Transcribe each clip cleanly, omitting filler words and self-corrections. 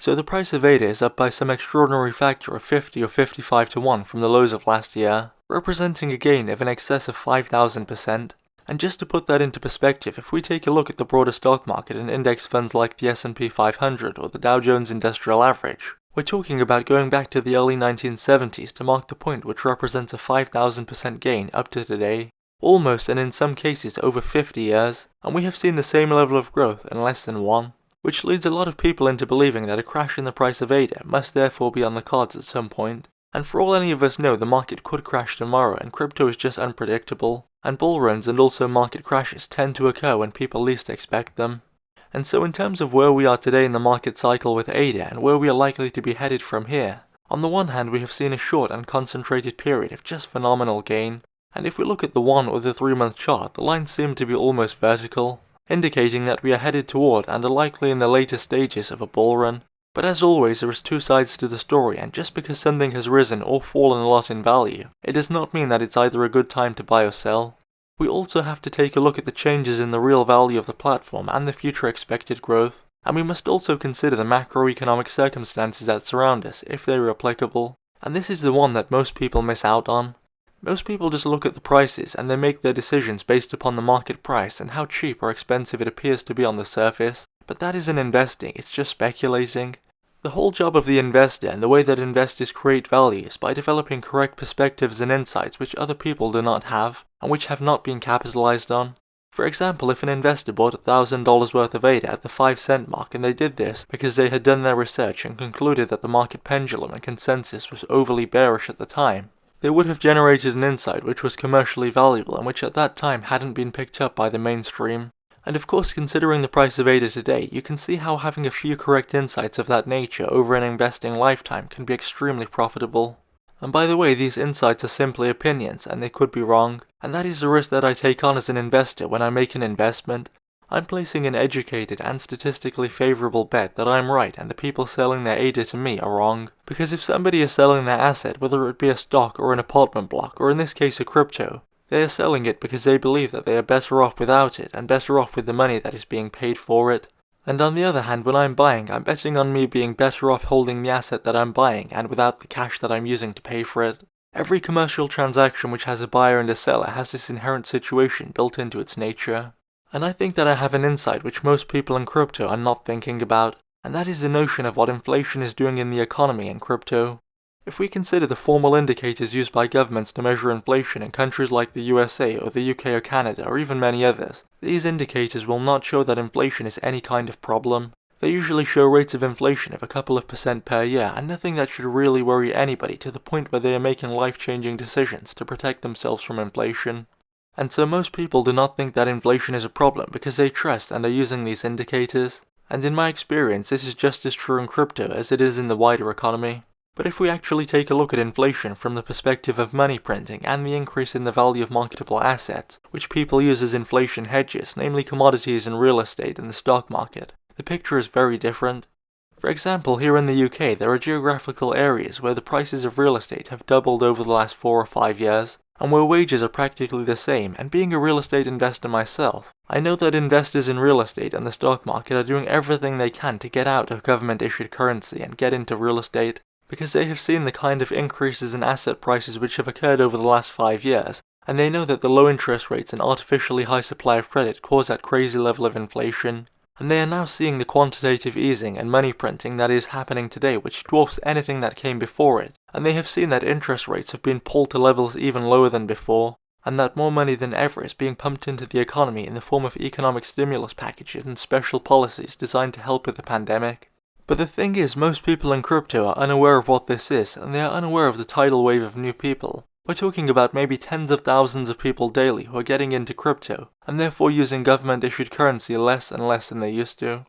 So the price of ADA is up by some extraordinary factor of 50 or 55 to 1 from the lows of last year, representing a gain of in excess of 5,000%. And just to put that into perspective, if we take a look at the broader stock market and index funds like the S&P 500 or the Dow Jones Industrial Average, we're talking about going back to the early 1970s to mark the point which represents a 5,000% gain up to today, almost and in some cases over 50 years, and we have seen the same level of growth in less than one, which leads a lot of people into believing that a crash in the price of ADA must therefore be on the cards at some point. And for all any of us know, the market could crash tomorrow, and crypto is just unpredictable, and bull runs and also market crashes tend to occur when people least expect them. And so in terms of where we are today in the market cycle with ADA and where we are likely to be headed from here, on the one hand we have seen a short and concentrated period of just phenomenal gain, and if we look at the 1 or the 3 month chart, the lines seem to be almost vertical, indicating that we are headed toward and are likely in the later stages of a bull run. But as always, there is two sides to the story, and just because something has risen or fallen a lot in value, it does not mean that it's either a good time to buy or sell. We also have to take a look at the changes in the real value of the platform and the future expected growth, and we must also consider the macroeconomic circumstances that surround us, if they are applicable, and this is the one that most people miss out on. Most people just look at the prices and they make their decisions based upon the market price and how cheap or expensive it appears to be on the surface, but that isn't investing, it's just speculating. The whole job of the investor and the way that investors create value is by developing correct perspectives and insights which other people do not have, and which have not been capitalized on. For example, if an investor bought $1,000 worth of ADA at the 5-cent mark, and they did this because they had done their research and concluded that the market pendulum and consensus was overly bearish at the time, they would have generated an insight which was commercially valuable and which at that time hadn't been picked up by the mainstream. And of course, considering the price of ADA today, you can see how having a few correct insights of that nature over an investing lifetime can be extremely profitable. And by the way, these insights are simply opinions, and they could be wrong, and that is the risk that I take on as an investor when I make an investment. I'm placing an educated and statistically favorable bet that I'm right and the people selling their ADA to me are wrong, because if somebody is selling their asset, whether it be a stock or an apartment block, or in this case a crypto, they are selling it because they believe that they are better off without it and better off with the money that is being paid for it. And on the other hand, when I'm buying, I'm betting on me being better off holding the asset that I'm buying and without the cash that I'm using to pay for it. Every commercial transaction which has a buyer and a seller has this inherent situation built into its nature. And I think that I have an insight which most people in crypto are not thinking about, and that is the notion of what inflation is doing in the economy in crypto. If we consider the formal indicators used by governments to measure inflation in countries like the USA or the UK or Canada or even many others, these indicators will not show that inflation is any kind of problem. They usually show rates of inflation of a couple of % per year and nothing that should really worry anybody to the point where they are making life-changing decisions to protect themselves from inflation. And so most people do not think that inflation is a problem because they trust and are using these indicators. And in my experience, this is just as true in crypto as it is in the wider economy. But if we actually take a look at inflation from the perspective of money printing and the increase in the value of marketable assets, which people use as inflation hedges, namely commodities and real estate and the stock market, the picture is very different. For example, here in the UK, there are geographical areas where the prices of real estate have doubled over the last 4 or 5 years, and where wages are practically the same, and being a real estate investor myself, I know that investors in real estate and the stock market are doing everything they can to get out of government-issued currency and get into real estate, because they have seen the kind of increases in asset prices which have occurred over the last 5 years, and they know that the low interest rates and artificially high supply of credit cause that crazy level of inflation, and they are now seeing the quantitative easing and money printing that is happening today which dwarfs anything that came before it, and they have seen that interest rates have been pulled to levels even lower than before, and that more money than ever is being pumped into the economy in the form of economic stimulus packages and special policies designed to help with the pandemic. But the thing is, most people in crypto are unaware of what this is, and they are unaware of the tidal wave of new people. We're talking about maybe tens of thousands of people daily who are getting into crypto, and therefore using government-issued currency less and less than they used to.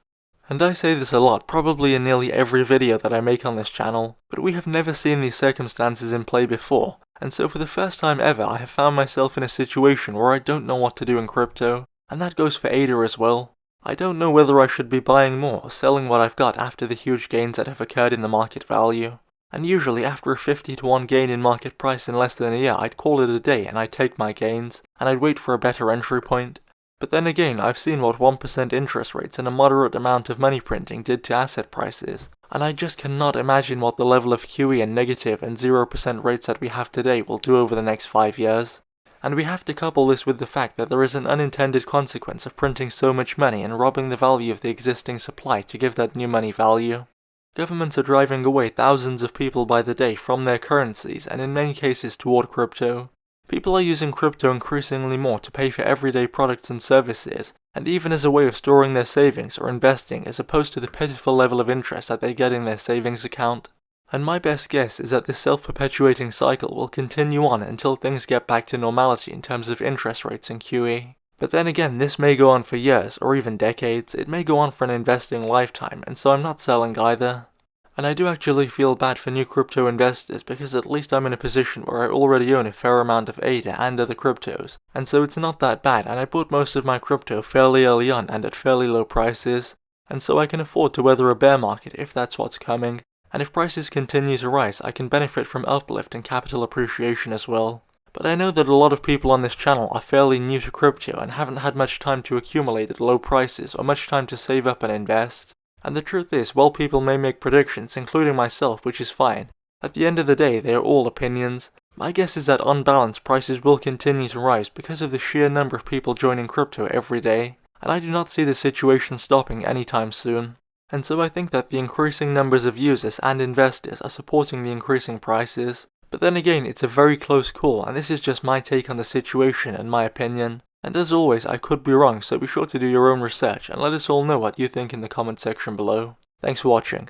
And I say this a lot, probably in nearly every video that I make on this channel, but we have never seen these circumstances in play before, and so for the first time ever I have found myself in a situation where I don't know what to do in crypto, and that goes for ADA as well. I don't know whether I should be buying more or selling what I've got after the huge gains that have occurred in the market value. And usually after a 50 to 1 gain in market price in less than a year, I'd call it a day and I'd take my gains, and I'd wait for a better entry point. But then again, I've seen what 1% interest rates and a moderate amount of money printing did to asset prices. and I just cannot imagine what the level of QE and negative and 0% rates that we have today will do over the next 5 years. And we have to couple this with the fact that there is an unintended consequence of printing so much money and robbing the value of the existing supply to give that new money value. Governments are driving away thousands of people by the day from their currencies and in many cases toward crypto. People are using crypto increasingly more to pay for everyday products and services, and even as a way of storing their savings or investing as opposed to the pitiful level of interest that they get in their savings account. And my best guess is that this self-perpetuating cycle will continue on until things get back to normality in terms of interest rates and QE. But then again, this may go on for years, or even decades. It may go on for an investing lifetime, and so I'm not selling either. And I do actually feel bad for new crypto investors because at least I'm in a position where I already own a fair amount of ADA and other cryptos, and so it's not that bad, and I bought most of my crypto fairly early on and at fairly low prices, and so I can afford to weather a bear market if that's what's coming, and if prices continue to rise I can benefit from uplift and capital appreciation as well. But I know that a lot of people on this channel are fairly new to crypto and haven't had much time to accumulate at low prices or much time to save up and invest. And the truth is, while people may make predictions, including myself, which is fine, at the end of the day they are all opinions. My guess is that on balance prices will continue to rise because of the sheer number of people joining crypto every day, and I do not see the situation stopping anytime soon. And so I think that the increasing numbers of users and investors are supporting the increasing prices. But then again, it's a very close call, and this is just my take on the situation and my opinion. And as always, I could be wrong, so be sure to do your own research and let us all know what you think in the comment section below. Thanks for watching.